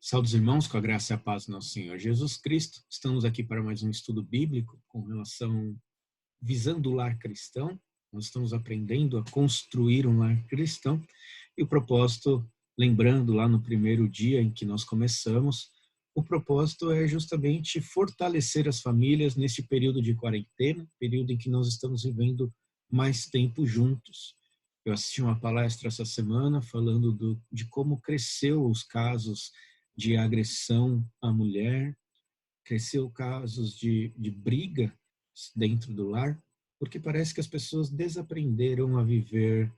Saúde, irmãos, com a graça e a paz do nosso Senhor Jesus Cristo. Estamos aqui para mais um estudo bíblico com relação, visando o lar cristão. Nós estamos aprendendo a construir um lar cristão. E o propósito, lembrando lá no primeiro dia em que nós começamos, o propósito é justamente fortalecer as famílias neste período de quarentena, período em que nós estamos vivendo mais tempo juntos. Eu assisti uma palestra essa semana falando de como cresceu os casos de agressão à mulher, cresceu casos de briga dentro do lar, porque parece que as pessoas desaprenderam a viver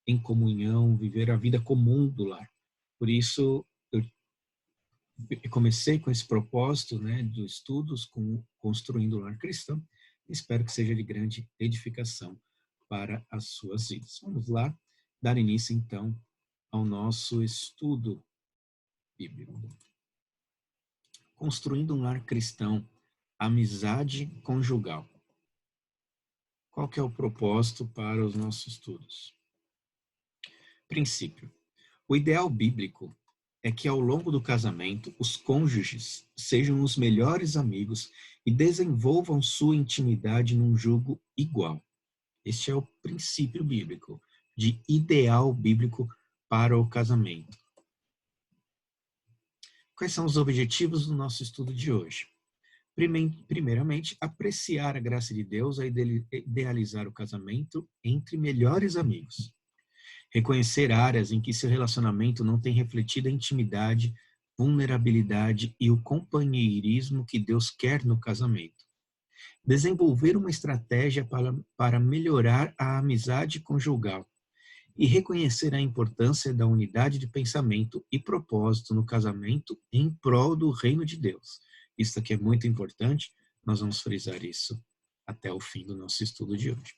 em comunhão, viver a vida comum do lar. Por isso, eu comecei com esse propósito, né, dos estudos com construindo o lar cristão. Espero que seja de grande edificação para as suas vidas. Vamos lá, dar início então ao nosso estudo bíblico. Construindo um lar cristão, amizade conjugal. Qual que é o propósito para os nossos estudos? Princípio. O ideal bíblico é que ao longo do casamento, os cônjuges sejam os melhores amigos e desenvolvam sua intimidade num jogo igual. Este é o princípio bíblico, de ideal bíblico para o casamento. Quais são os objetivos do nosso estudo de hoje? Primeiramente, apreciar a graça de Deus a idealizar o casamento entre melhores amigos. Reconhecer áreas em que seu relacionamento não tem refletido a intimidade, vulnerabilidade e o companheirismo que Deus quer no casamento. Desenvolver uma estratégia para melhorar a amizade conjugal. E reconhecer a importância da unidade de pensamento e propósito no casamento em prol do reino de Deus. Isso aqui é muito importante, nós vamos frisar isso até o fim do nosso estudo de hoje.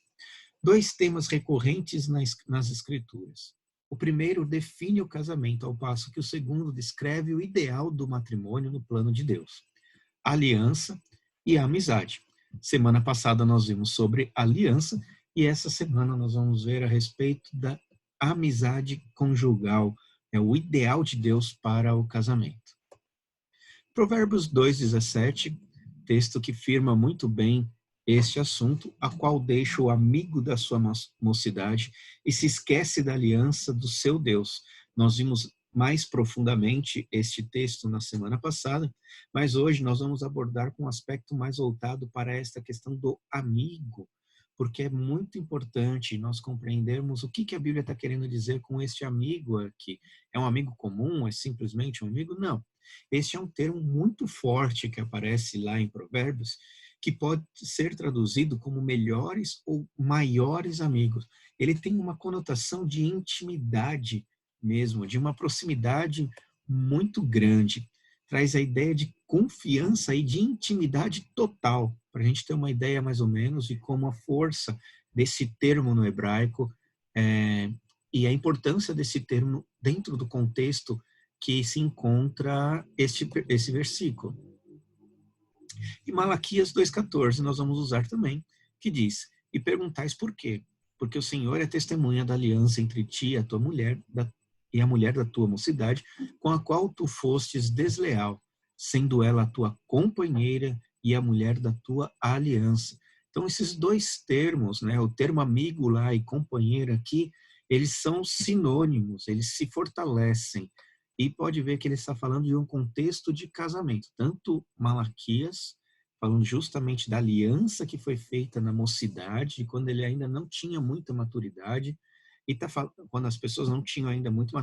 Dois temas recorrentes nas Escrituras. O primeiro define o casamento, ao passo que o segundo descreve o ideal do matrimônio no plano de Deus. A aliança e a amizade. Semana passada nós vimos sobre aliança e essa semana nós vamos ver a respeito da amizade conjugal, é o ideal de Deus para o casamento. Provérbios 2:17, texto que firma muito bem este assunto, a qual deixa o amigo da sua mocidade e se esquece da aliança do seu Deus. Nós vimos mais profundamente este texto na semana passada, mas hoje nós vamos abordar com um aspecto mais voltado para esta questão do amigo, porque é muito importante nós compreendermos o que a Bíblia está querendo dizer com este amigo aqui. É um amigo comum? É simplesmente um amigo? Não. Este é um termo muito forte que aparece lá em Provérbios, que pode ser traduzido como melhores ou maiores amigos. Ele tem uma conotação de intimidade mesmo, de uma proximidade muito grande. Traz a ideia de confiança e de intimidade total, para a gente ter uma ideia mais ou menos de como a força desse termo no hebraico e a importância desse termo dentro do contexto que se encontra esse versículo. E Malaquias 2,14 nós vamos usar também, que diz, e perguntais por quê? Porque o Senhor é testemunha da aliança entre ti e a tua mulher, e a mulher da tua mocidade, com a qual tu fostes desleal, sendo ela a tua companheira e a mulher da tua aliança. Então, esses dois termos, né, o termo amigo lá e companheira aqui, eles são sinônimos, eles se fortalecem. E pode ver que ele está falando de um contexto de casamento. Tanto Malaquias, falando justamente da aliança que foi feita na mocidade, quando ele ainda não tinha muita maturidade, e tá falando quando as pessoas não tinham ainda muito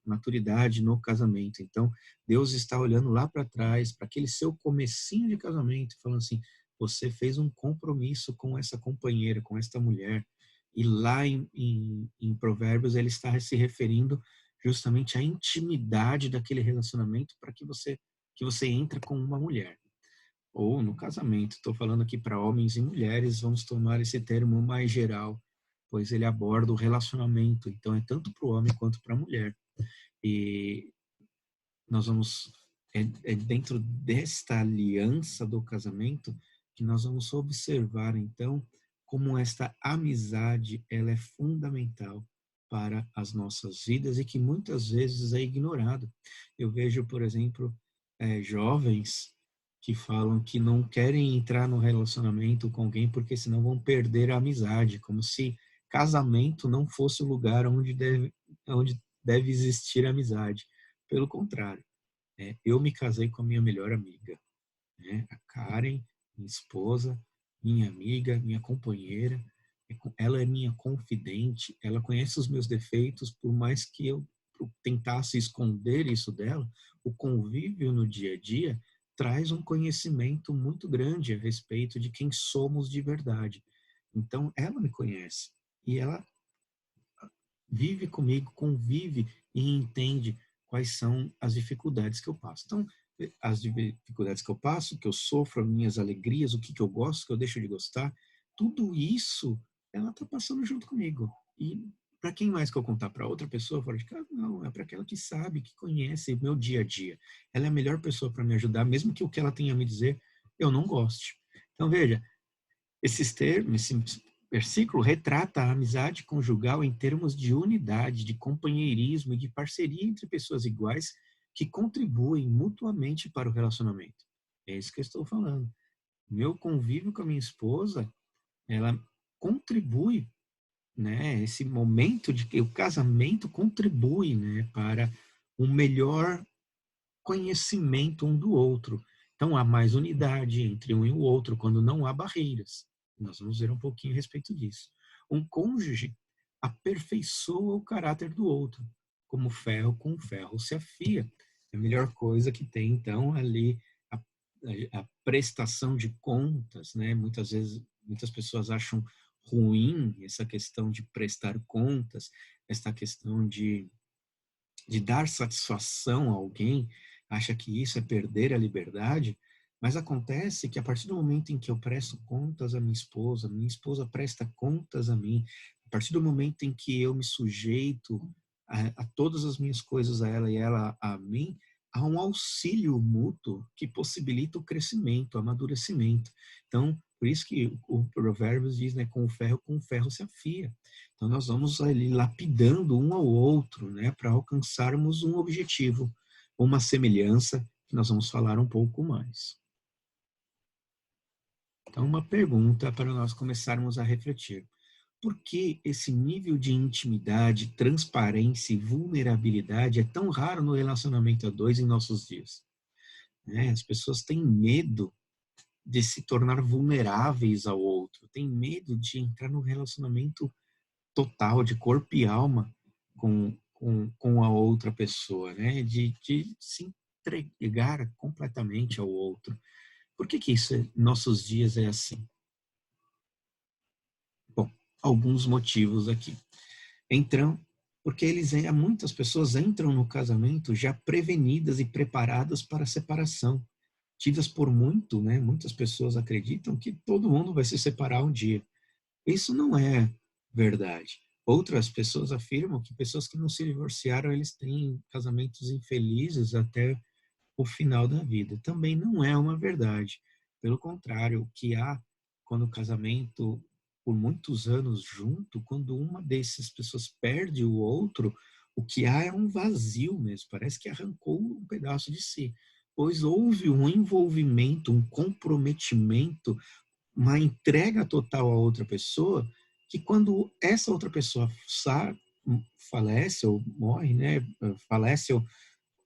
maturidade no casamento. Então, Deus está olhando lá para trás, para aquele seu comecinho de casamento, falando assim, você fez um compromisso com essa companheira, com esta mulher. E lá em Provérbios ele está se referindo justamente à intimidade daquele relacionamento para que você entre com uma mulher. Ou no casamento, estou falando aqui para homens e mulheres, vamos tomar esse termo mais geral, pois ele aborda o relacionamento, então é tanto para o homem quanto para a mulher. E nós vamos, dentro desta aliança do casamento, que nós vamos observar, então, como esta amizade, ela é fundamental para as nossas vidas e que muitas vezes é ignorado. Eu vejo, por exemplo, jovens que falam que não querem entrar no relacionamento com alguém porque senão vão perder a amizade, como se casamento não fosse o lugar onde deve existir amizade. Pelo contrário, eu me casei com a minha melhor amiga, né? A Karen, minha esposa, minha amiga, minha companheira. Ela é minha confidente, ela conhece os meus defeitos, por mais que eu tentasse esconder isso dela, o convívio no dia a dia traz um conhecimento muito grande a respeito de quem somos de verdade. Então, ela me conhece e ela vive comigo, convive e entende quais são as dificuldades que eu passo. Então, as dificuldades que eu passo, que eu sofro, as minhas alegrias, o que eu gosto, o que eu deixo de gostar, tudo isso ela está passando junto comigo. E para quem mais que eu contar? Para outra pessoa fora de casa? Não, é para aquela que sabe, que conhece o meu dia a dia. Ela é a melhor pessoa para me ajudar, mesmo que o que ela tenha a me dizer eu não goste. Então, veja, esses termos, esse versículo retrata a amizade conjugal em termos de unidade, de companheirismo e de parceria entre pessoas iguais que contribuem mutuamente para o relacionamento. É isso que eu estou falando. Meu convívio com a minha esposa, ela contribui, né? Esse momento de que o casamento contribui, né, para um melhor conhecimento um do outro. Então, há mais unidade entre um e o outro quando não há barreiras. Nós vamos ver um pouquinho a respeito disso. Um cônjuge aperfeiçoa o caráter do outro, como ferro com ferro se afia. É a melhor coisa que tem, então, ali a, a prestação de contas, né? Muitas vezes, muitas pessoas acham ruim essa questão de prestar contas, essa questão de dar satisfação a alguém, acha que isso é perder a liberdade, mas acontece que a partir do momento em que eu presto contas à minha esposa presta contas a mim, a partir do momento em que eu me sujeito a todas as minhas coisas a ela e ela a mim, há um auxílio mútuo que possibilita o crescimento, o amadurecimento. Então, por isso que o Provérbios diz, né, com o ferro se afia. Então, nós vamos ali lapidando um ao outro, né, para alcançarmos um objetivo, uma semelhança, que nós vamos falar um pouco mais. Então, uma pergunta para nós começarmos a refletir. Por que esse nível de intimidade, transparência e vulnerabilidade é tão raro no relacionamento a dois em nossos dias? Né? As pessoas têm medo de se tornar vulneráveis ao outro, têm medo de entrar num relacionamento total, de corpo e alma com a outra pessoa, né? De se entregar completamente ao outro. Por que isso, nossos dias, é assim? Bom, alguns motivos aqui. Entram, porque muitas pessoas entram no casamento já prevenidas e preparadas para a separação. Tidas por muito, né? Muitas pessoas acreditam que todo mundo vai se separar um dia. Isso não é verdade. Outras pessoas afirmam que pessoas que não se divorciaram, eles têm casamentos infelizes até o final da vida. Também não é uma verdade. Pelo contrário, o que há quando o casamento por muitos anos junto, quando uma dessas pessoas perde o outro, o que há é um vazio mesmo, parece que arrancou um pedaço de si, pois houve um envolvimento, um comprometimento, uma entrega total a outra pessoa, que quando essa outra pessoa falece ou morre, né, falece ou,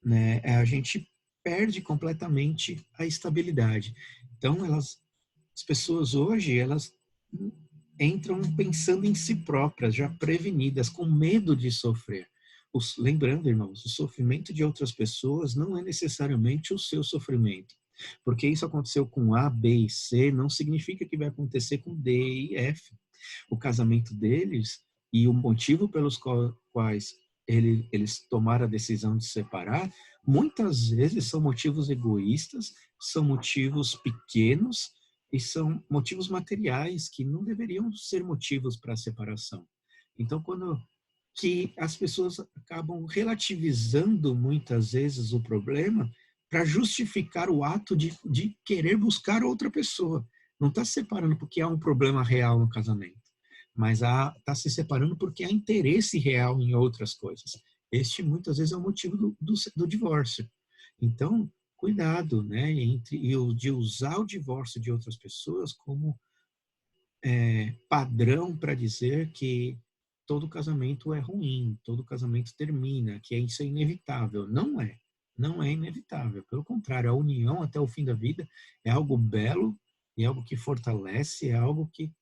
né, a gente perde completamente a estabilidade. Então, as pessoas hoje, elas entram pensando em si próprias, já prevenidas, com medo de sofrer. Lembrando, irmãos, o sofrimento de outras pessoas não é necessariamente o seu sofrimento. Porque isso aconteceu com A, B e C, não significa que vai acontecer com D e F. O casamento deles e o motivo pelos quais eles tomaram a decisão de separar, muitas vezes são motivos egoístas, são motivos pequenos e são motivos materiais que não deveriam ser motivos para a separação. Então, quando que as pessoas acabam relativizando muitas vezes o problema para justificar o ato de querer buscar outra pessoa. Não está se separando porque há um problema real no casamento. mas está se separando porque há interesse real em outras coisas. Este, muitas vezes, é o motivo do divórcio. Então, cuidado, né, de usar o divórcio de outras pessoas como padrão para dizer que todo casamento é ruim, todo casamento termina, que isso é inevitável. Não é. Não é inevitável. Pelo contrário, a união até o fim da vida é algo belo, é algo que fortalece, é algo que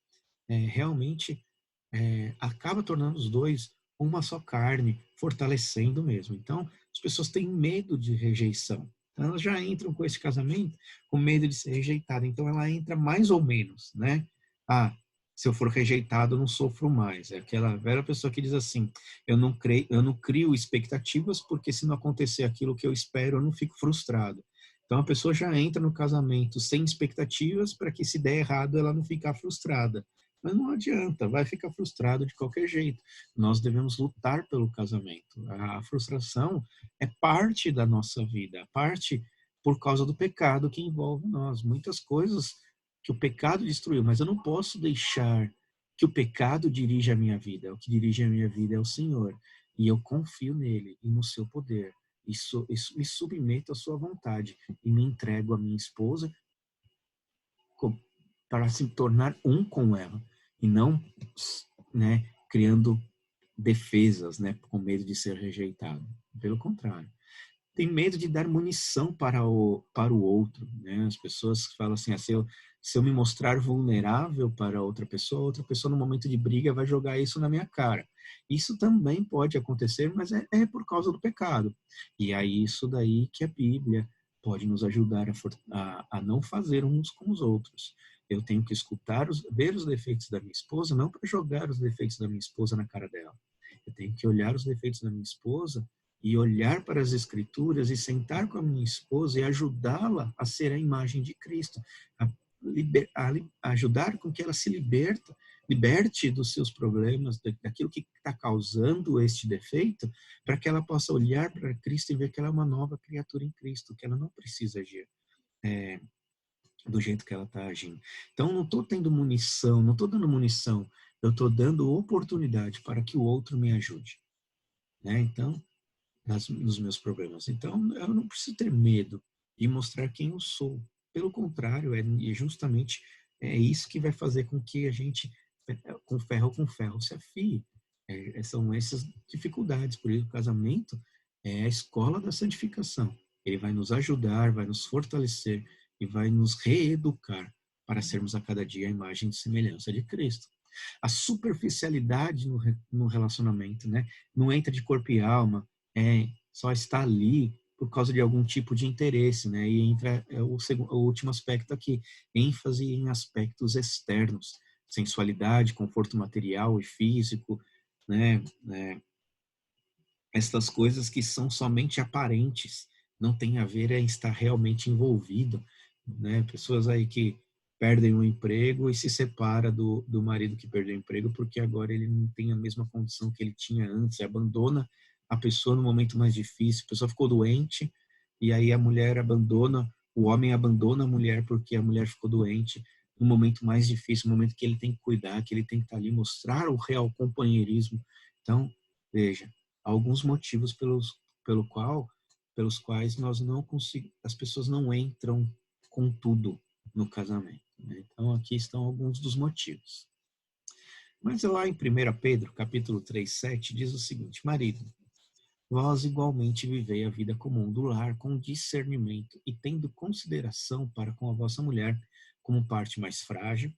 realmente acaba tornando os dois uma só carne, fortalecendo mesmo. Então, as pessoas têm medo de rejeição. Então, elas já entram com esse casamento com medo de ser rejeitada. Então, ela entra mais ou menos, né? Ah, se eu for rejeitado, eu não sofro mais. É aquela velha pessoa que diz assim: eu não crio expectativas, porque se não acontecer aquilo que eu espero, eu não fico frustrado. Então, a pessoa já entra no casamento sem expectativas para que, se der errado, ela não ficar frustrada. Mas não adianta, vai ficar frustrado de qualquer jeito. Nós devemos lutar pelo casamento. A frustração é parte da nossa vida, parte por causa do pecado que envolve nós. Muitas coisas que o pecado destruiu, mas eu não posso deixar que o pecado dirija a minha vida. O que dirige a minha vida é o Senhor. E eu confio nele e no seu poder. Isso me submeto à sua vontade e me entrego à minha esposa para se tornar um com ela e não, né, criando defesas, né, com medo de ser rejeitado. Pelo contrário, tem medo de dar munição para o outro, né? As pessoas falam assim, se eu me mostrar vulnerável para outra pessoa no momento de briga vai jogar isso na minha cara. Isso também pode acontecer, mas é por causa do pecado. E aí isso daí que a Bíblia pode nos ajudar a não fazer uns com os outros. Eu tenho que ver os defeitos da minha esposa, não para jogar os defeitos da minha esposa na cara dela. Eu tenho que olhar os defeitos da minha esposa e olhar para as Escrituras e sentar com a minha esposa e ajudá-la a ser a imagem de Cristo, a ajudar com que ela se liberte dos seus problemas, daquilo que está causando este defeito, para que ela possa olhar para Cristo e ver que ela é uma nova criatura em Cristo, que ela não precisa agir do jeito que ela está agindo. Então, não estou tendo munição, não estou dando munição, eu estou dando oportunidade para que o outro me ajude. Né? Então, nos meus problemas. Então, eu não preciso ter medo de mostrar quem eu sou. Pelo contrário, justamente isso que vai fazer com que a gente, com ferro, se afie. São essas dificuldades. Por isso, o casamento é a escola da santificação. Ele vai nos ajudar, vai nos fortalecer e vai nos reeducar para sermos a cada dia a imagem e semelhança de Cristo. A superficialidade no relacionamento, né? Não entra de corpo e alma, só está ali por causa de algum tipo de interesse, né? E entra o último aspecto aqui, ênfase em aspectos externos, sensualidade, conforto material e físico, né? Estas coisas que são somente aparentes, não tem a ver em estar realmente envolvido, né? Pessoas aí que perdem o emprego e se separa do marido que perdeu o emprego porque agora ele não tem a mesma condição que ele tinha antes, abandona a pessoa no momento mais difícil, a pessoa ficou doente e aí a mulher abandona, o homem abandona a mulher porque a mulher ficou doente no momento mais difícil, no momento que ele tem que cuidar, que ele tem que estar ali, mostrar o real companheirismo. Então, veja, alguns motivos pelos quais nós não as pessoas não entram com tudo no casamento. Né? Então, aqui estão alguns dos motivos. Mas lá em 1 Pedro, capítulo 3, 7, diz o seguinte: marido, vós igualmente vivei a vida comum do lar com discernimento e tendo consideração para com a vossa mulher como parte mais frágil,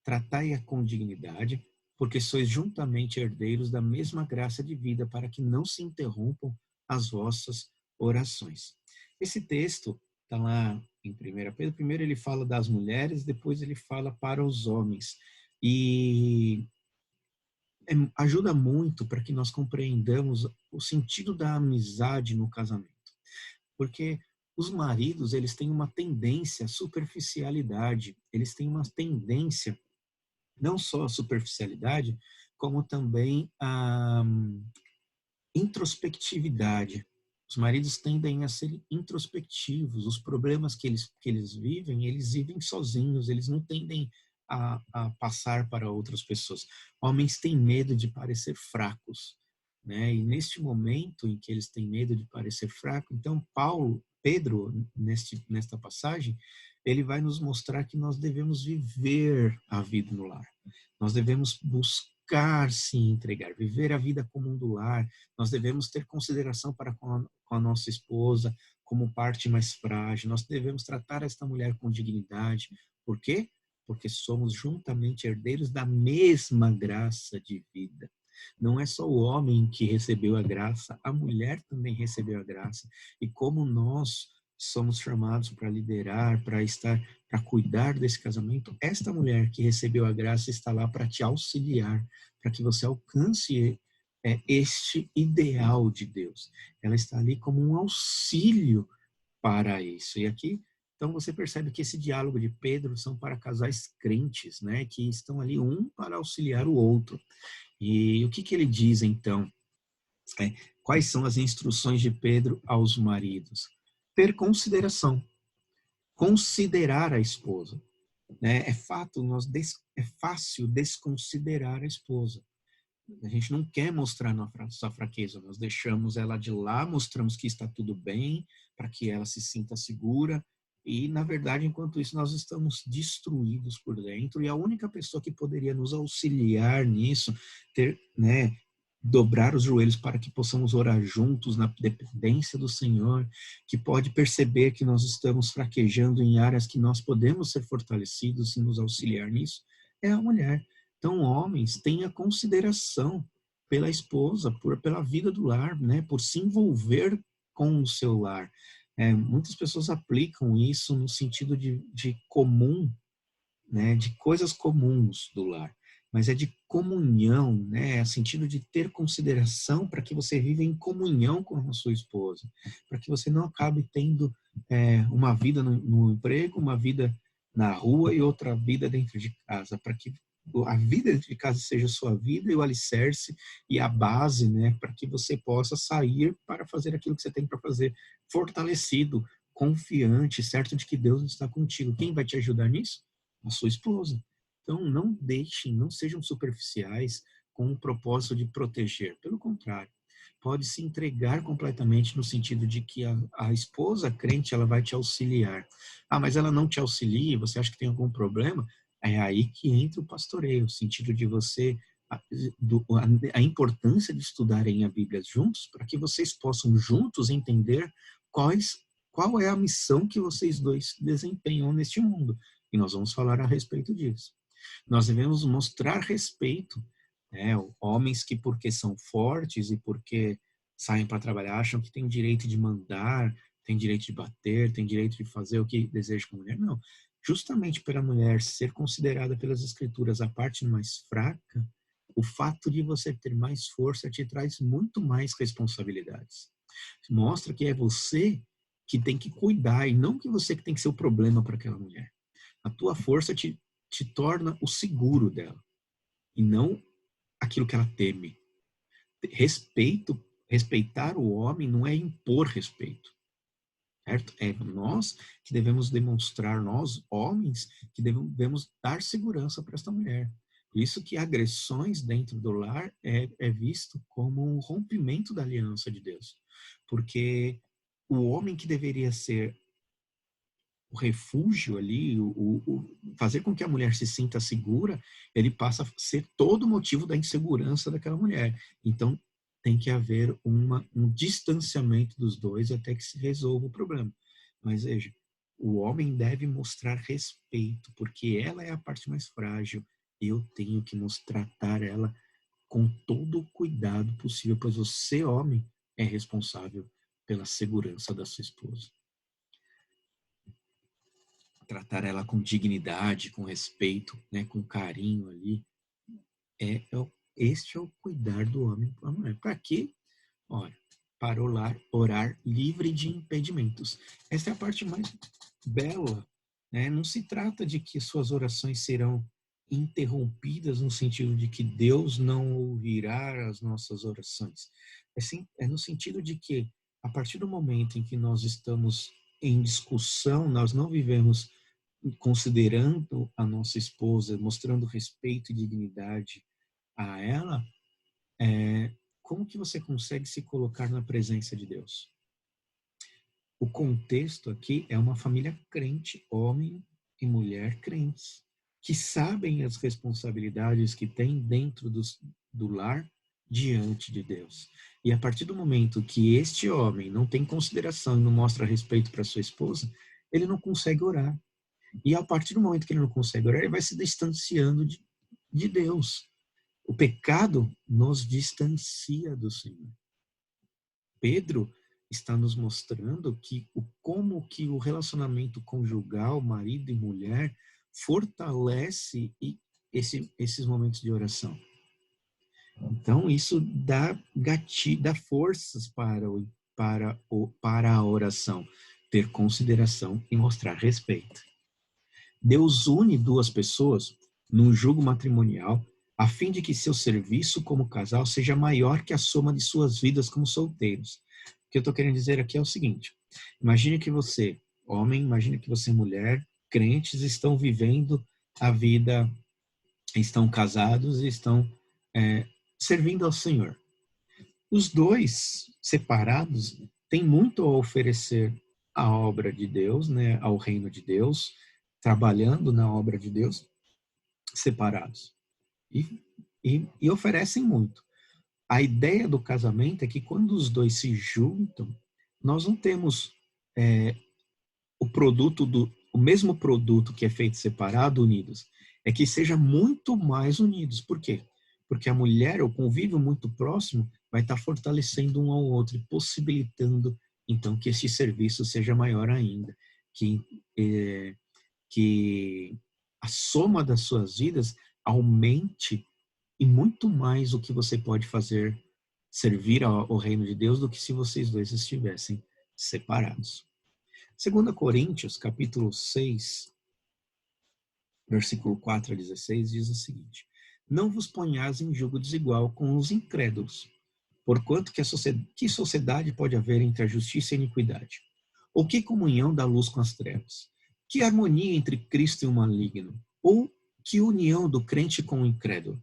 tratai-a com dignidade, porque sois juntamente herdeiros da mesma graça de vida, para que não se interrompam as vossas orações. Esse texto está lá em 1 Pedro. Primeiro ele fala das mulheres, depois ele fala para os homens. E ajuda muito para que nós compreendamos o sentido da amizade no casamento. Porque os maridos, eles têm uma tendência à superficialidade, eles têm uma tendência não só à superficialidade, como também à introspectividade. Os maridos tendem a ser introspectivos. Os problemas que eles vivem sozinhos. Eles não tendem a passar para outras pessoas. Homens têm medo de parecer fracos, né? E neste momento em que eles têm medo de parecer fraco, então Pedro, nesta passagem, ele vai nos mostrar que nós devemos viver a vida no lar. Nós devemos buscar se entregar, viver a vida comum do lar. Nós devemos ter consideração para com a nossa esposa como parte mais frágil. Nós devemos tratar esta mulher com dignidade. Por quê? Porque somos juntamente herdeiros da mesma graça de vida. Não é só o homem que recebeu a graça, a mulher também recebeu a graça. E como nós somos chamados para liderar, para cuidar desse casamento, esta mulher que recebeu a graça está lá para te auxiliar, para que você alcance este ideal de Deus. Ela está ali como um auxílio para isso. E aqui, então você percebe que esse diálogo de Pedro são para casais crentes, né, que estão ali um para auxiliar o outro. E o que ele diz então? Quais são as instruções de Pedro aos maridos? Ter consideração, considerar a esposa. Né? É fato, é fácil desconsiderar a esposa. A gente não quer mostrar nossa fraqueza, nós deixamos ela de lá, mostramos que está tudo bem, para que ela se sinta segura, e na verdade, enquanto isso, nós estamos destruídos por dentro, e a única pessoa que poderia nos auxiliar nisso, né, dobrar os joelhos para que possamos orar juntos na dependência do Senhor, que pode perceber que nós estamos fraquejando em áreas que nós podemos ser fortalecidos e nos auxiliar nisso, é a mulher. Então, homens, tenha consideração pela esposa, pela vida do lar, né? Por se envolver com o seu lar. Muitas pessoas aplicam isso no sentido de comum, né? De coisas comuns do lar. Mas é de comunhão, né? É sentido de ter consideração para que você viva em comunhão com a sua esposa. Para que você não acabe tendo uma vida no emprego, uma vida na rua e outra vida dentro de casa. Para que a vida de casa seja a sua vida e o alicerce e a base, né, para que você possa sair para fazer aquilo que você tem para fazer, fortalecido, confiante, certo de que Deus está contigo. Quem vai te ajudar nisso? A sua esposa. Então, não deixem, não sejam superficiais com o propósito de proteger. Pelo contrário, pode se entregar completamente no sentido de que a esposa crente, ela vai te auxiliar. Ah, mas ela não te auxilia, você acha que tem algum problema? É aí que entra o pastoreio, o sentido de você, a importância de estudarem a Bíblia juntos, para que vocês possam juntos entender qual é a missão que vocês dois desempenham neste mundo. E nós vamos falar a respeito disso. Nós devemos mostrar respeito, né? Homens que, porque são fortes e porque saem para trabalhar, acham que têm o direito de mandar, têm direito de bater, têm direito de fazer o que deseja com a mulher. Não. Justamente pela mulher ser considerada pelas escrituras a parte mais fraca, o fato de você ter mais força te traz muito mais responsabilidades. Mostra que é você que tem que cuidar e não que você que tem que ser o problema para aquela mulher. A tua força te torna o seguro dela e não aquilo que ela teme. Respeitar o homem não é impor respeito, certo? É nós que devemos demonstrar, nós homens, que devemos dar segurança para esta mulher. Por isso que agressões dentro do lar é visto como um rompimento da aliança de Deus. Porque o homem que deveria ser o refúgio ali, fazer com que a mulher se sinta segura, ele passa a ser todo o motivo da insegurança daquela mulher. Então, tem que haver um distanciamento dos dois até que se resolva o problema. Mas veja, o homem deve mostrar respeito, porque ela é a parte mais frágil. Eu tenho que tratar ela com todo o cuidado possível, pois você, homem, é responsável pela segurança da sua esposa. Tratar ela com dignidade, com respeito, né, com carinho ali. Este é o cuidar do homem para a mulher. Para quê? Ora, para orar livre de impedimentos. Essa é a parte mais bela. Né? Não se trata de que suas orações serão interrompidas no sentido de que Deus não ouvirá as nossas orações. É no sentido de que, a partir do momento em que nós estamos em discussão, nós não vivemos considerando a nossa esposa, mostrando respeito e dignidade a ela, como que você consegue se colocar na presença de Deus? O contexto aqui é uma família crente, homem e mulher crentes, que sabem as responsabilidades que têm dentro do lar diante de Deus. E a partir do momento que este homem não tem consideração e não mostra respeito para sua esposa, ele não consegue orar. E a partir do momento que ele não consegue orar, ele vai se distanciando de Deus. O pecado nos distancia do Senhor. Pedro está nos mostrando como que o relacionamento conjugal, marido e mulher, fortalece esses momentos de oração. Então, isso dá forças para a oração, ter consideração e mostrar respeito. Deus une duas pessoas num jugo matrimonial a fim de que seu serviço como casal seja maior que a soma de suas vidas como solteiros. O que eu estou querendo dizer aqui é o seguinte: imagine que você, homem, imagine que você, mulher, crentes, estão vivendo a vida, estão casados e estão servindo ao Senhor. Os dois, separados, têm muito a oferecer à obra de Deus, né, ao reino de Deus, trabalhando na obra de Deus, separados. E oferecem muito. A ideia do casamento é que quando os dois se juntam, nós não temos o mesmo produto que é feito separado, unidos. É que seja muito mais unidos. Por quê? Porque a mulher, o convívio muito próximo, vai estar fortalecendo um ao outro e possibilitando, então, que esse serviço seja maior ainda. Que a soma das suas vidas aumente e muito mais o que você pode fazer, servir ao reino de Deus, do que se vocês dois estivessem separados. 2 Coríntios, capítulo 6, versículo 4 a 16, diz o seguinte: não vos ponhais em julgo desigual com os incrédulos, porquanto que sociedade pode haver entre a justiça e a iniquidade? Ou que comunhão da luz com as trevas? Que harmonia entre Cristo e o maligno? Ou que união do crente com o incrédulo?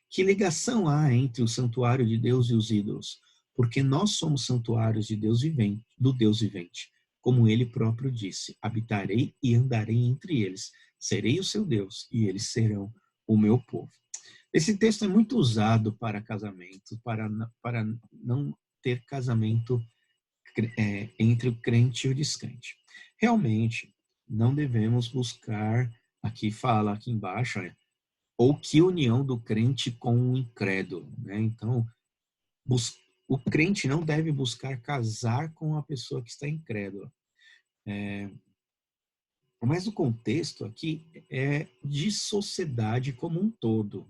Que ligação há entre o santuário de Deus e os ídolos? Porque nós somos santuários de Deus vivente, do Deus vivente. Como ele próprio disse: habitarei e andarei entre eles, serei o seu Deus e eles serão o meu povo. Esse texto é muito usado para casamento, para não ter casamento entre o crente e o descrente. Realmente, não devemos buscar, aqui fala, aqui embaixo, ou que união do crente com o incrédulo, né? Então, o crente não deve buscar casar com a pessoa que está incrédula. Mas o contexto aqui é de sociedade como um todo.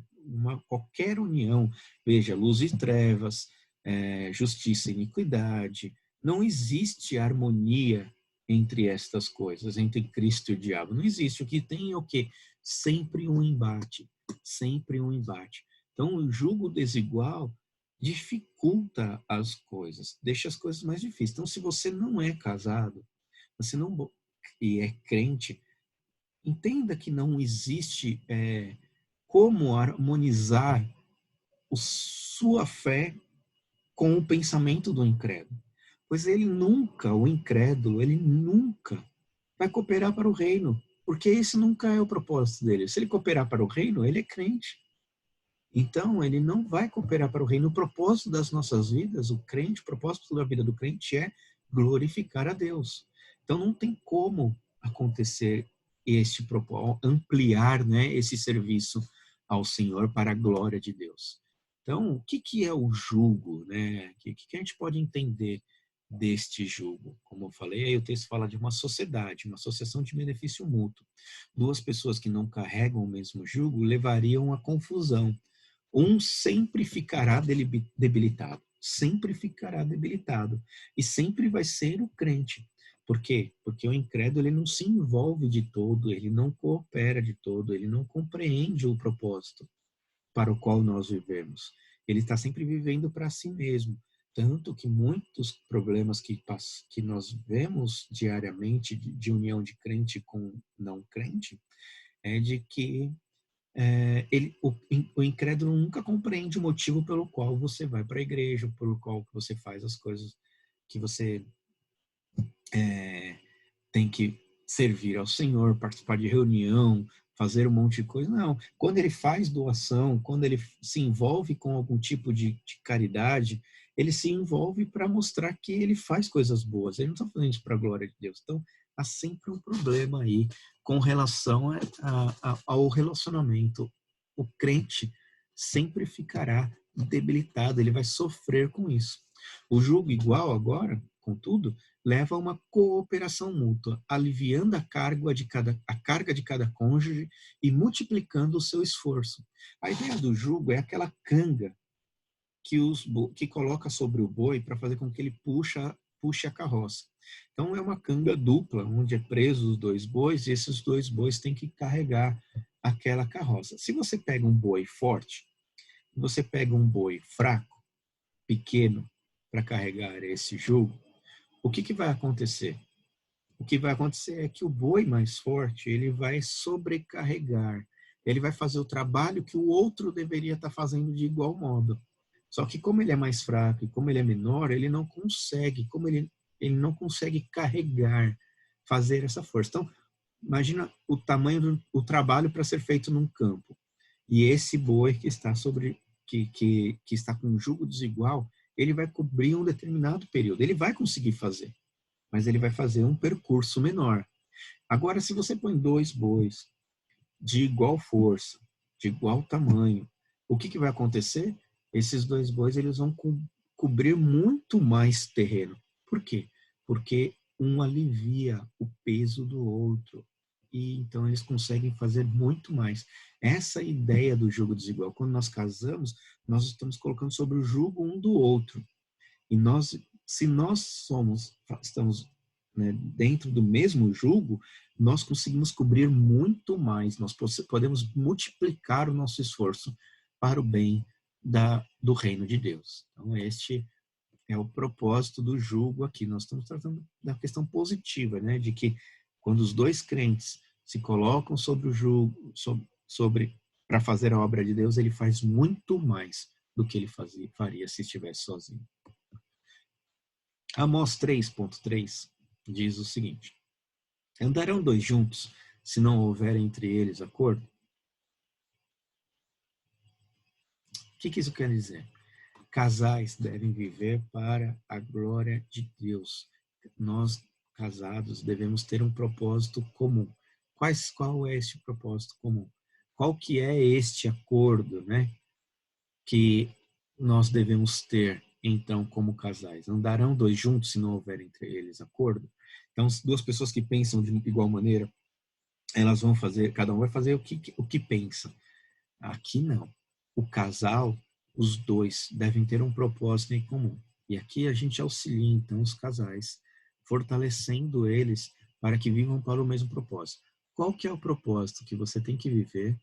Qualquer união, veja, luz e trevas, justiça e iniquidade, não existe harmonia entre estas coisas, entre Cristo e o diabo. Não existe. O que tem é o quê? Sempre um embate. Sempre um embate. Então, o jugo desigual dificulta as coisas, deixa as coisas mais difíceis. Então, se você não é casado, você não e é crente, entenda que não existe como harmonizar sua fé com o pensamento do incrédulo. Pois o incrédulo, ele nunca vai cooperar para o reino, porque esse nunca é o propósito dele. Se ele cooperar para o reino, ele é crente. Então, ele não vai cooperar para o reino. O propósito das nossas vidas, o propósito da vida do crente é glorificar a Deus. Então, não tem como acontecer este propósito, ampliar, né, esse serviço ao Senhor para a glória de Deus. Então, o que é o jugo, né? O que a gente pode entender deste jugo? Como eu falei, aí o texto fala de uma sociedade, uma associação de benefício mútuo. Duas pessoas que não carregam o mesmo jugo levariam à confusão. Um sempre ficará debilitado, sempre ficará debilitado, e sempre vai ser o crente. Por quê? Porque o incrédulo, ele não se envolve de todo, ele não coopera de todo, ele não compreende o propósito para o qual nós vivemos. Ele está sempre vivendo para si mesmo. Tanto que muitos problemas que nós vemos diariamente de união de crente com não crente é de que o incrédulo nunca compreende o motivo pelo qual você vai para a igreja, pelo qual você faz as coisas que você tem que servir ao Senhor, participar de reunião, fazer um monte de coisa. Não. Quando ele faz doação, quando ele se envolve com algum tipo de caridade, ele se envolve para mostrar que ele faz coisas boas. Ele não está fazendo isso para a glória de Deus. Então, há sempre um problema aí com relação ao relacionamento. O crente sempre ficará debilitado, ele vai sofrer com isso. O jugo igual agora, contudo, leva a uma cooperação mútua, aliviando a carga de cada cônjuge e multiplicando o seu esforço. A ideia do jugo é aquela canga que coloca sobre o boi para fazer com que ele puxe a carroça. Então é uma canga dupla, onde é preso os dois bois e esses dois bois têm que carregar aquela carroça. Se você pega um boi forte, você pega um boi fraco, pequeno, para carregar esse jugo, o que vai acontecer? O que vai acontecer é que o boi mais forte, ele vai sobrecarregar. Ele vai fazer o trabalho que o outro deveria estar fazendo de igual modo. Só que como ele é mais fraco e como ele é menor, ele não consegue, ele não consegue carregar, fazer essa força. Então, imagina o tamanho do trabalho para ser feito num campo. E esse boi que está que está com um jugo desigual, ele vai cobrir um determinado período. Ele vai conseguir fazer, mas ele vai fazer um percurso menor. Agora, se você põe dois bois de igual força, de igual tamanho, o que vai acontecer? Esses dois bois eles vão cobrir muito mais terreno. Por quê? Porque um alivia o peso do outro. E então eles conseguem fazer muito mais. Essa ideia do jugo desigual, quando nós casamos, nós estamos colocando sobre o jugo um do outro. E se nós estamos, né, dentro do mesmo jugo, nós conseguimos cobrir muito mais, nós podemos multiplicar o nosso esforço para o bem do reino de Deus. Então, este é o propósito do jugo aqui. Nós estamos tratando da questão positiva, né, de que quando os dois crentes se colocam sobre o jugo, para fazer a obra de Deus, ele faz muito mais do que ele faria se estivesse sozinho. Amós 3.3 diz o seguinte: andarão dois juntos se não houver entre eles acordo? O que isso quer dizer? Casais devem viver para a glória de Deus. Nós, casados, devemos ter um propósito comum. Qual é este propósito comum? Qual que é este acordo, né, que nós devemos ter, então, como casais? Andarão dois juntos se não houver entre eles acordo? Então, duas pessoas que pensam de igual maneira, elas vão fazer, cada um vai fazer o que pensa. Aqui não. O casal, os dois, devem ter um propósito em comum. E aqui a gente auxilia, então, os casais, fortalecendo eles para que vivam para o mesmo propósito. Qual que é o propósito que você tem que viver,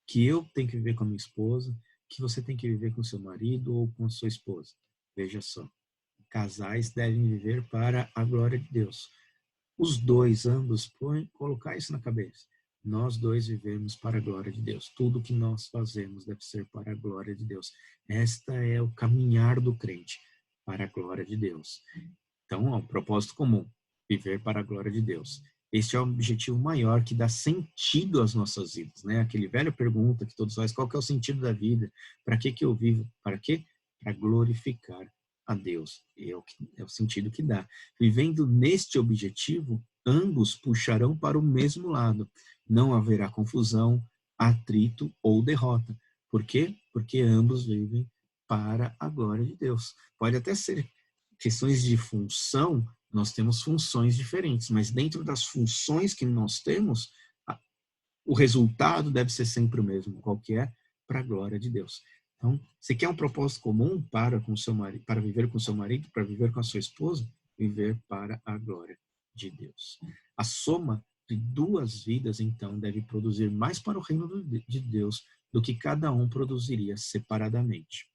que eu tenho que viver com a minha esposa, que você tem que viver com seu marido ou com a sua esposa? Veja só. Casais devem viver para a glória de Deus. Os dois, ambos, colocar isso na cabeça. Nós dois vivemos para a glória de Deus. Tudo que nós fazemos deve ser para a glória de Deus. Esta é o caminhar do crente, para a glória de Deus. Então, o propósito comum, viver para a glória de Deus. Este é o objetivo maior que dá sentido às nossas vidas, né? Aquele velho pergunta que todos fazem: qual que é o sentido da vida? Para que eu vivo? Para quê? Para glorificar a Deus. É o sentido que dá. Vivendo neste objetivo, ambos puxarão para o mesmo lado. Não haverá confusão, atrito ou derrota. Por quê? Porque ambos vivem para a glória de Deus. Pode até ser questões de função, nós temos funções diferentes, mas dentro das funções que nós temos, o resultado deve ser sempre o mesmo, qual que é? Para a glória de Deus. Então, você quer um propósito comum para viver com seu marido, para viver com a sua esposa? Viver para a glória de Deus. A soma de duas vidas, então, deve produzir mais para o reino de Deus do que cada um produziria separadamente.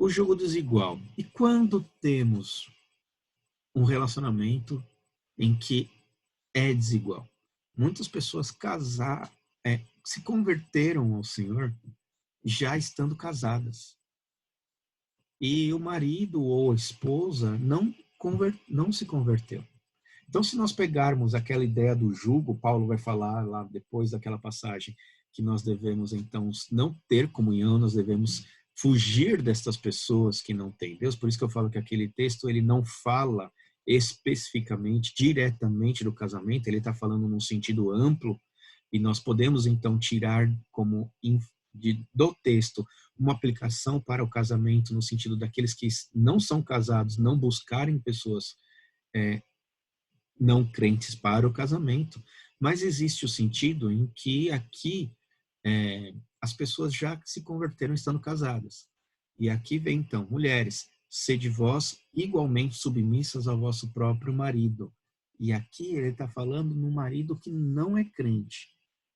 O jogo desigual. E quando temos um relacionamento em que é desigual? Muitas pessoas se converteram ao Senhor já estando casadas. E o marido ou a esposa não se converteu. Então, se nós pegarmos aquela ideia do jugo, Paulo vai falar lá depois daquela passagem que nós devemos, então, não ter comunhão, nós devemos fugir destas pessoas que não têm Deus. Por isso que eu falo que aquele texto, ele não fala especificamente, diretamente do casamento, ele está falando num sentido amplo, e nós podemos, então, tirar do texto uma aplicação para o casamento, no sentido daqueles que não são casados, não buscarem pessoas não crentes para o casamento, mas existe o sentido em que aqui as pessoas já se converteram estando casadas. E aqui vem então, mulheres, sede vós igualmente submissas ao vosso próprio marido. E aqui ele está falando no marido que não é crente,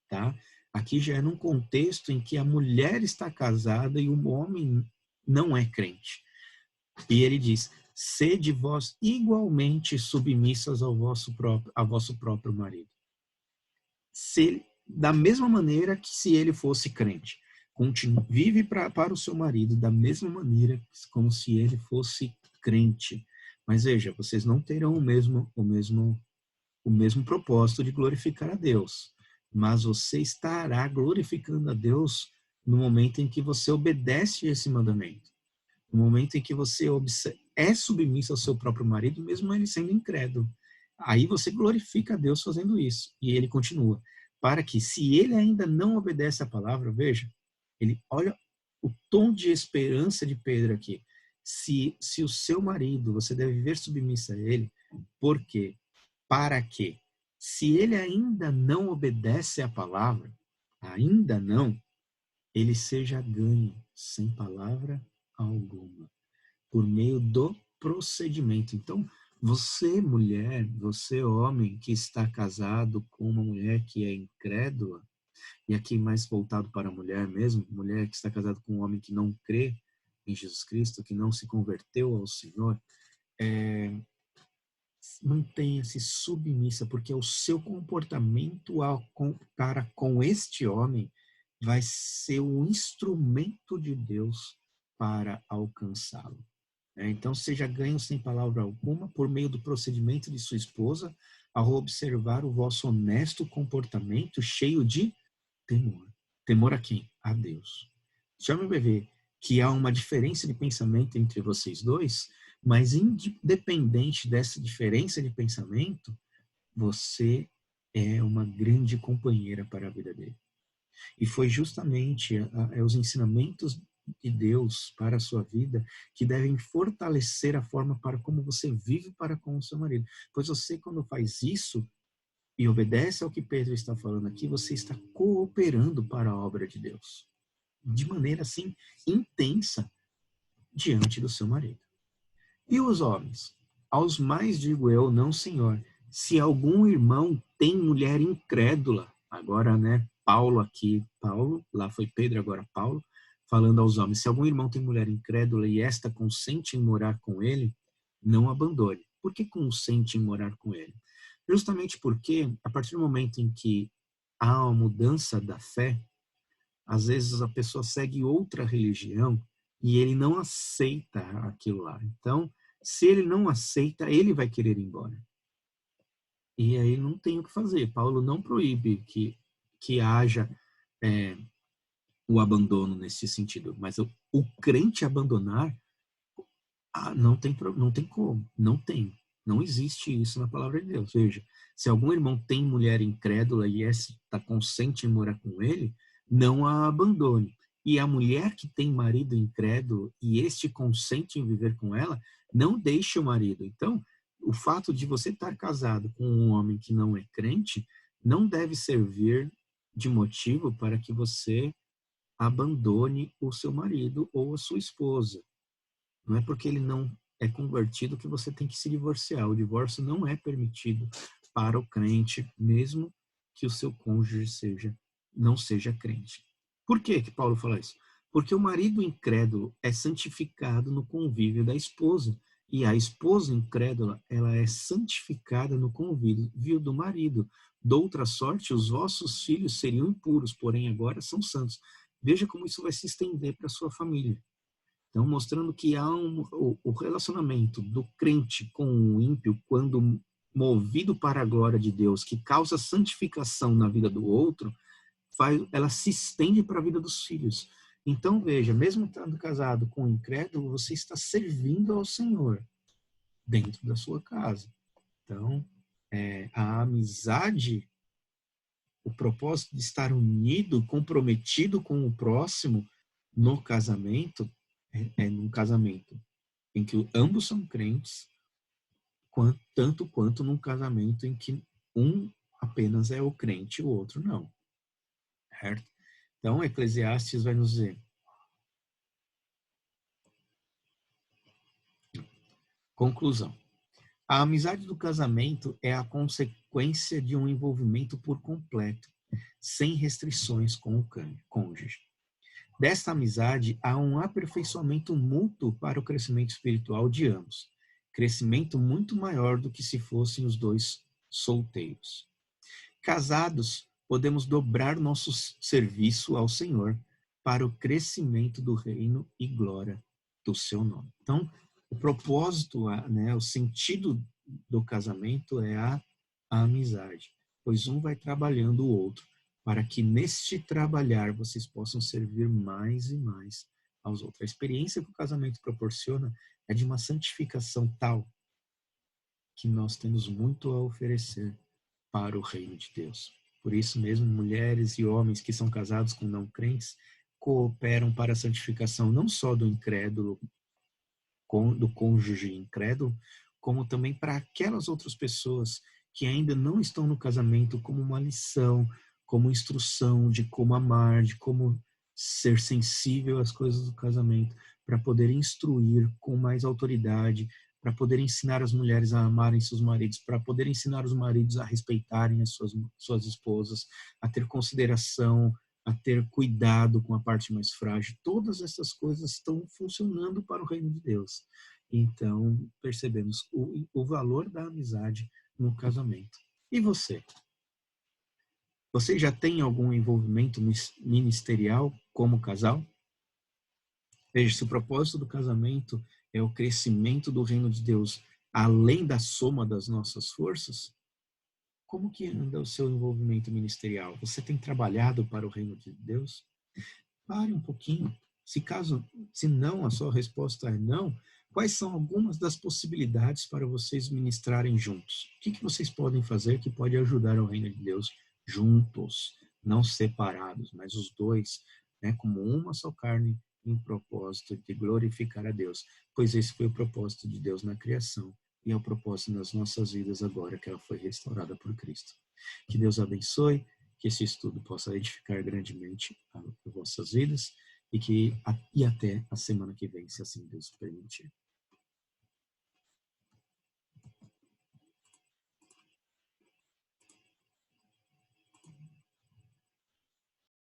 tá? Aqui já é num contexto em que a mulher está casada e o homem não é crente. E ele diz, sede vós igualmente submissas ao vosso próprio marido. Da mesma maneira que se ele fosse crente. Vive para o seu marido da mesma maneira como se ele fosse crente. Mas veja, vocês não terão o mesmo propósito de glorificar a Deus. Mas você estará glorificando a Deus no momento em que você obedece a esse mandamento. No momento em que você é submisso ao seu próprio marido, mesmo ele sendo incrédulo. Aí você glorifica a Deus fazendo isso. E ele continua. Para que, se ele ainda não obedece à palavra, veja, ele olha o tom de esperança de Pedro aqui. Se o seu marido, você deve viver submissa a ele, por quê? Para que, se ele ainda não obedece à palavra, ainda não, ele seja ganho sem palavra alguma, por meio do procedimento. Então, você, mulher, você, homem, que está casado com uma mulher que é incrédula, e aqui mais voltado para a mulher mesmo, mulher que está casada com um homem que não crê em Jesus Cristo, que não se converteu ao Senhor, mantenha-se submissa, porque o seu comportamento para com este homem vai ser o instrumento de Deus para alcançá-lo. Então, seja ganho sem palavra alguma por meio do procedimento de sua esposa, ao observar o vosso honesto comportamento cheio de temor. Temor a quem? A Deus. Já me ver que há uma diferença de pensamento entre vocês dois, mas independente dessa diferença de pensamento, você é uma grande companheira para a vida dele. E foi justamente os ensinamentos de Deus para a sua vida que devem fortalecer a forma para como você vive para com o seu marido. Pois você, quando faz isso e obedece ao que Pedro está falando aqui, você está cooperando para a obra de Deus. De maneira, assim, intensa diante do seu marido. E os homens? Aos mais digo eu, não, Senhor, se algum irmão tem mulher incrédula, agora, Paulo aqui, lá foi Pedro, agora Paulo, falando aos homens, se algum irmão tem mulher incrédula e esta consente em morar com ele, não abandone. Por que consente em morar com ele? Justamente porque, a partir do momento em que há uma mudança da fé, às vezes a pessoa segue outra religião e ele não aceita aquilo lá. Então, se ele não aceita, ele vai querer ir embora. E aí não tem o que fazer. Paulo não proíbe que haja o abandono nesse sentido. Mas o crente abandonar, não tem como. Não tem. Não existe isso na palavra de Deus. Veja, se algum irmão tem mulher incrédula e está consente em morar com ele, não a abandone. E a mulher que tem marido incrédulo e este consente em viver com ela, não deixe o marido. Então, o fato de você estar casado com um homem que não é crente não deve servir de motivo para que você abandone o seu marido ou a sua esposa. Não é porque ele não é convertido que você tem que se divorciar. O divórcio não é permitido para o crente, mesmo que o seu cônjuge não seja crente. Por que Paulo fala isso? Porque o marido incrédulo é santificado no convívio da esposa, e a esposa incrédula, ela é santificada no convívio do marido. Doutra sorte, os vossos filhos seriam impuros, porém agora são santos. Veja como isso vai se estender para a sua família. Então, mostrando que há o relacionamento do crente com o ímpio, quando movido para a glória de Deus, que causa santificação na vida do outro, ela se estende para a vida dos filhos. Então, veja, mesmo estando casado com um incrédulo, você está servindo ao Senhor dentro da sua casa. Então, a amizade, o propósito de estar unido, comprometido com o próximo no casamento, é num casamento em que ambos são crentes, tanto quanto num casamento em que um apenas é o crente e o outro não. Certo? Então, Eclesiastes vai nos dizer: conclusão. A amizade do casamento é a consequência de um envolvimento por completo, sem restrições com o cônjuge. Desta amizade há um aperfeiçoamento mútuo para o crescimento espiritual de ambos, crescimento muito maior do que se fossem os dois solteiros. Casados, podemos dobrar nosso serviço ao Senhor para o crescimento do reino e glória do seu nome. Então, o propósito, né, o sentido do casamento é a amizade, pois um vai trabalhando o outro, para que neste trabalhar vocês possam servir mais e mais aos outros. A experiência que o casamento proporciona é de uma santificação tal que nós temos muito a oferecer para o reino de Deus. Por isso mesmo, mulheres e homens que são casados com não crentes cooperam para a santificação não só do incrédulo, do cônjuge incrédulo, como também para aquelas outras pessoas que ainda não estão no casamento, como uma lição, como instrução de como amar, de como ser sensível às coisas do casamento, para poder instruir com mais autoridade, para poder ensinar as mulheres a amarem seus maridos, para poder ensinar os maridos a respeitarem as suas esposas, a ter consideração, a ter cuidado com a parte mais frágil. Todas essas coisas estão funcionando para o reino de Deus. Então, percebemos o valor da amizade no casamento. E você? Você já tem algum envolvimento ministerial como casal? Veja, se o propósito do casamento é o crescimento do reino de Deus, além da soma das nossas forças, como que anda o seu envolvimento ministerial? Você tem trabalhado para o reino de Deus? Pare um pouquinho. Se não, a sua resposta é não, quais são algumas das possibilidades para vocês ministrarem juntos? O que vocês podem fazer que pode ajudar o reino de Deus juntos, não separados, mas os dois, né, como uma só carne, em propósito de glorificar a Deus, pois esse foi o propósito de Deus na criação e é o propósito nas nossas vidas agora que ela foi restaurada por Cristo. Que Deus abençoe, que esse estudo possa edificar grandemente as vossas vidas e até a semana que vem, se assim Deus permitir.